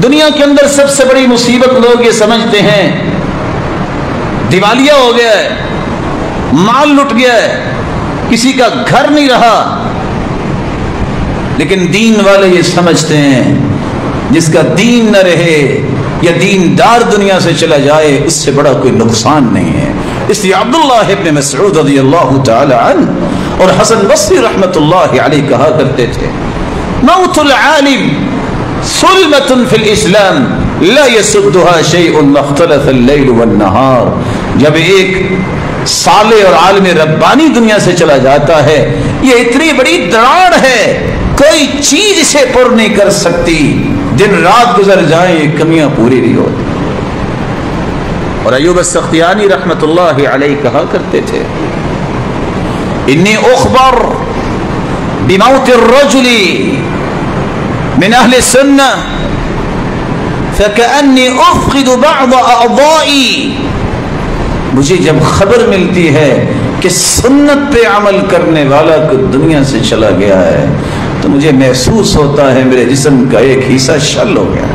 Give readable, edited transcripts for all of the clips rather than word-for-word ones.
دنیا کے اندر سب سے بڑی مصیبت لوگ یہ سمجھتے ہیں دیوالیہ ہو گیا ہے، مال لٹ گیا ہے، کسی کا گھر نہیں رہا. لیکن دین والے یہ سمجھتے ہیں جس کا دین نہ رہے یا دیندار دنیا سے چلا جائے اس سے بڑا کوئی نقصان نہیں ہے. اس لیے عبداللہ ابن مسعود رضی اللہ تعالی عنہ اور حسن بصری رحمت اللہ علیہ کہا کرتے تھے موت العالم ظلمۃ فی الاسلام لا يسدها شيء ما اختلف الليل والنهار. جب ایک صالح اور عالم ربانی دنیا سے چلا جاتا ہے یہ اتنی بڑی دراڑ ہے کوئی چیز اسے پر نہیں کر سکتی. دن رات گزر جائیں یہ کمیاں پوری نہیں ہوتی. اور ایوب السختیانی رحمت اللہ علیہ کہا کرتے تھے انی اخبر بموت الرجل من اہل السنہ فکأنی افقد بعض اعضائی. مجھے جب خبر ملتی ہے کہ سنت پہ عمل کرنے والا کو دنیا سے چلا گیا ہے تو مجھے محسوس ہوتا ہے میرے جسم کا ایک حصہ شل ہو گیا.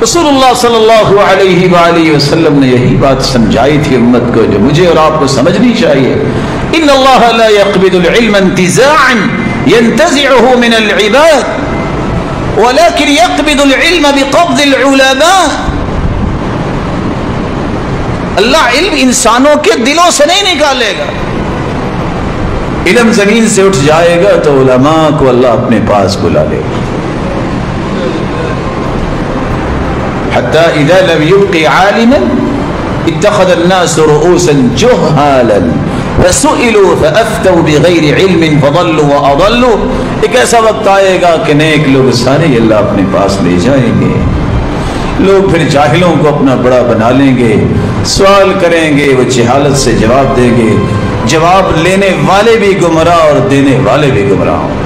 رسول اللہ صلی اللہ علیہ وآلہ وسلم نے یہی بات سمجھائی تھی امت کو جو مجھے اور آپ کو سمجھنی چاہیے. ان اللہ لا يقبض العلم انتزاعا ينتزعه من العباد ولكن يقبض العلم بقبض العلماء. اللہ علم انسانوں کے دلوں سے نہیں نکالے گا. علم زمین سے اٹھ جائے گا تو علماء کو اللہ اپنے پاس بلا لے گا. حتى اذا لم يبق عالما اتخذ الناس رؤوسا جهالا فسئلوا فافتوا بغير علم فضلوا واضلوا. ایک ایسا وقت آئے گا کہ نیک لوگ سارے اللہ اپنے پاس لے جائیں گے، لوگ پھر جاہلوں کو اپنا بڑا بنا لیں گے، سوال کریں گے وہ جہالت سے جواب دیں گے، جواب لینے والے بھی گمراہ اور دینے والے بھی گمراہ ہوں.